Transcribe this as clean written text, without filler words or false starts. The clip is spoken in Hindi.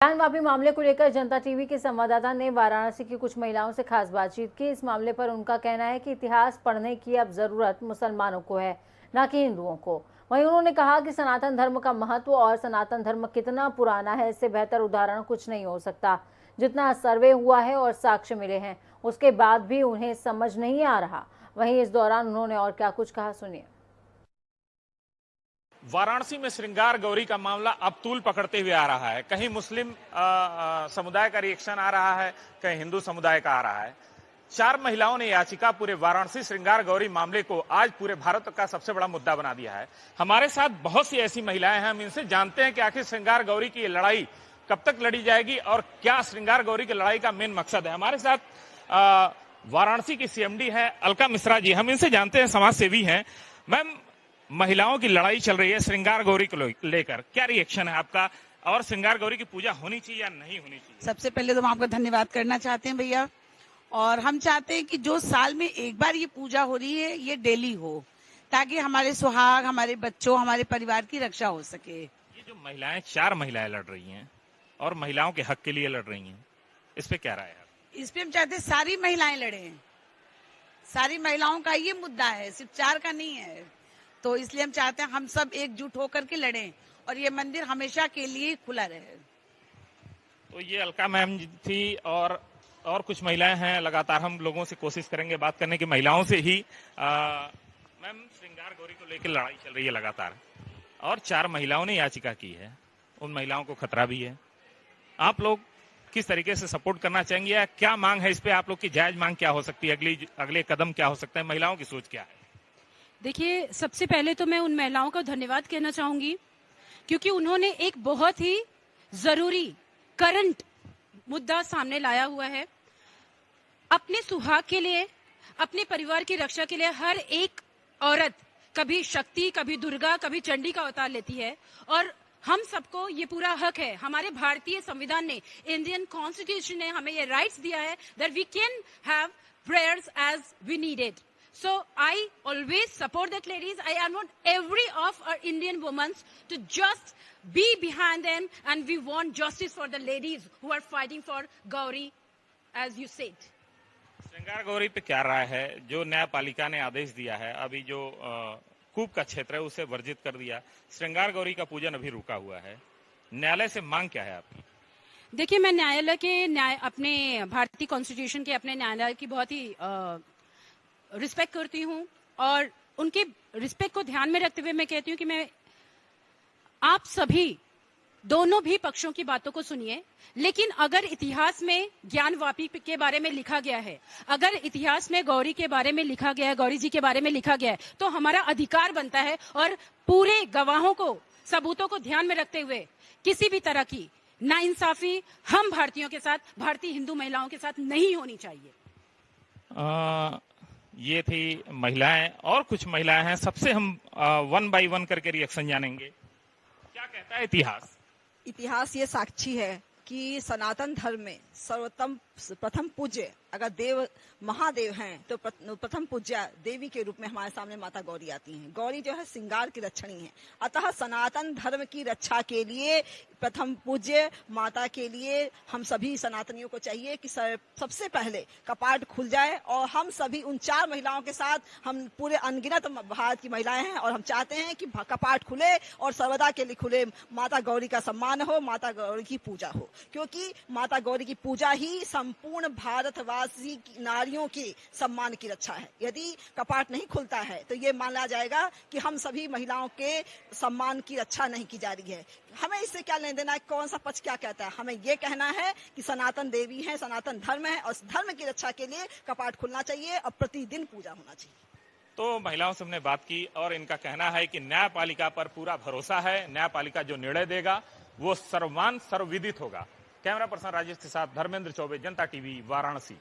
ज्ञानवापी मामले को लेकर जनता टीवी के संवाददाता ने वाराणसी की कुछ महिलाओं से खास बातचीत की। इस मामले पर उनका कहना है कि इतिहास पढ़ने की अब जरूरत मुसलमानों को है, न कि हिंदुओं को। वहीं उन्होंने कहा कि सनातन धर्म का महत्व और सनातन धर्म कितना पुराना है, इससे बेहतर उदाहरण कुछ नहीं हो सकता। जितना सर्वे हुआ है और साक्ष्य मिले हैं, उसके बाद भी उन्हें समझ नहीं आ रहा। वहीं इस दौरान उन्होंने और क्या कुछ कहा, सुनिए। वाराणसी में श्रृंगार गौरी का मामला अब तूल पकड़ते हुए आ रहा है। कहीं मुस्लिम समुदाय का रिएक्शन आ रहा है, कहीं हिंदू समुदाय का आ रहा है। 4 महिलाओं ने याचिका पूरे वाराणसी श्रृंगार गौरी मामले को आज पूरे भारत का सबसे बड़ा मुद्दा बना दिया है। हमारे साथ बहुत सी ऐसी महिलाएं हैं, हम इनसे जानते हैं कि आखिर श्रृंगार गौरी की लड़ाई कब तक लड़ी जाएगी और क्या श्रृंगार गौरी की लड़ाई का मेन मकसद है। हमारे साथ वाराणसी की सीएमडी है अलका मिश्रा जी, हम इनसे जानते हैं, समाज सेवी हैं। मैम, महिलाओं की लड़ाई चल रही है श्रृंगार गौरी को लेकर, क्या रिएक्शन है आपका और श्रृंगार गौरी की पूजा होनी चाहिए या नहीं होनी चाहिए? सबसे पहले तो हम आपका धन्यवाद करना चाहते हैं भैया, और हम चाहते हैं कि जो साल में एक बार ये पूजा हो रही है ये डेली हो, ताकि हमारे सुहाग, हमारे बच्चों, हमारे परिवार की रक्षा हो सके। ये जो महिलाएं 4 महिलाएं लड़ रही हैं और महिलाओं के हक के लिए लड़ रही हैं, इस पे क्या राय है? इस पे हम चाहते हैं सारी महिलाएं लड़े, सारी महिलाओं का ये मुद्दा है, सिर्फ 4 का नहीं है। तो इसलिए हम चाहते हैं हम सब एकजुट होकर के लड़ें और ये मंदिर हमेशा के लिए खुला रहे। तो ये अलका मैम थी और कुछ महिलाएं हैं। लगातार हम लोगों से कोशिश करेंगे बात करने की, महिलाओं से ही। मैम, श्रृंगार गौरी को लेकर लड़ाई चल रही है लगातार और 4 महिलाओं ने याचिका की है, उन महिलाओं को खतरा भी है। आप लोग किस तरीके से सपोर्ट करना चाहेंगे या क्या मांग है इस पे? आप लोग की जायज मांग क्या हो सकती है? अगले कदम क्या हो सकते हैं? महिलाओं की सोच क्या है? देखिए, सबसे पहले तो मैं उन महिलाओं का धन्यवाद कहना चाहूंगी, क्योंकि उन्होंने एक बहुत ही जरूरी करंट मुद्दा सामने लाया हुआ है। अपने सुहाग के लिए, अपने परिवार की रक्षा के लिए हर एक औरत कभी शक्ति, कभी दुर्गा, कभी चंडी का अवतार लेती है, और हम सबको ये पूरा हक है। हमारे भारतीय संविधान ने, इंडियन कॉन्स्टिट्यूशन ने हमें ये राइट्स दिया है that we can have prayers as we need it. So I always support that, ladies. I want every of our Indian women to just be behind them, and we want justice for the ladies who are fighting for Gauri, as you said. श्रृंगार गौरी पे क्या राय है? जो न्यायपालिका ने आदेश दिया है, अभी जो कूप का क्षेत्र है उसे वर्जित कर दिया, श्रृंगार गौरी का पूजन अभी रुका हुआ है, न्यायालय से मांग क्या है आपकी? देखिए, मैं अपने भारतीय कॉन्स्टिट्यूशन के अपने न्यायालय की बहुत ही रिस्पेक्ट करती हूं, और उनके रिस्पेक्ट को ध्यान में रखते हुए मैं कहती हूं कि मैं आप सभी दोनों भी पक्षों की बातों को सुनिए। लेकिन अगर इतिहास में ज्ञानवापी के बारे में लिखा गया है, अगर इतिहास में गौरी के बारे में लिखा गया है, गौरी जी के बारे में लिखा गया है, तो हमारा अधिकार बनता है, और पूरे गवाहों को, सबूतों को ध्यान में रखते हुए किसी भी तरह की नाइंसाफी हम भारतीयों के साथ, भारतीय हिंदू महिलाओं के साथ नहीं होनी चाहिए। ये थी महिलाएं, और कुछ महिलाएं हैं, सबसे हम 1 बाय 1 करके रिएक्शन जानेंगे। क्या कहता है इतिहास? इतिहास ये साक्षी है कि सनातन धर्म में सर्वोत्तम प्रथम पूज्य अगर देव महादेव हैं तो प्रथम पूज्य देवी के रूप में हमारे सामने माता गौरी आती हैं। गौरी जो है श्रृंगार की रक्षणी है, अतः सनातन धर्म की रक्षा के लिए प्रथम पूज्य माता के लिए हम सभी सनातनियों को चाहिए कि सबसे पहले कपाट खुल जाए, और हम सभी उन 4 महिलाओं के साथ, हम पूरे अनगिनत भारत की महिलाएं हैं, और हम चाहते हैं कि कपाट खुले और सर्वदा के लिए खुले, माता गौरी का सम्मान हो, माता गौरी की पूजा हो, क्योंकि माता गौरी की पूजा ही संपूर्ण भारतवासी नारियों के सम्मान की रक्षा है। यदि कपाट नहीं खुलता है तो ये माना जाएगा कि हम सभी महिलाओं के सम्मान की रक्षा नहीं की जा रही है। हमें इससे क्या लेना देना है, कौन सा पक्ष क्या कहता है? हमें ये कहना है कि सनातन देवी है, सनातन धर्म है, और धर्म की रक्षा के लिए कपाट खुलना चाहिए और प्रतिदिन पूजा होना चाहिए। तो महिलाओं से हमने बात की और इनका कहना है कि न्यायपालिका पर पूरा भरोसा है, न्यायपालिका जो निर्णय देगा वो सर्वमान सर्वविदित होगा। कैमरा पर्सन राजेश के साथ धर्मेंद्र चौबे, जनता टीवी, वाराणसी।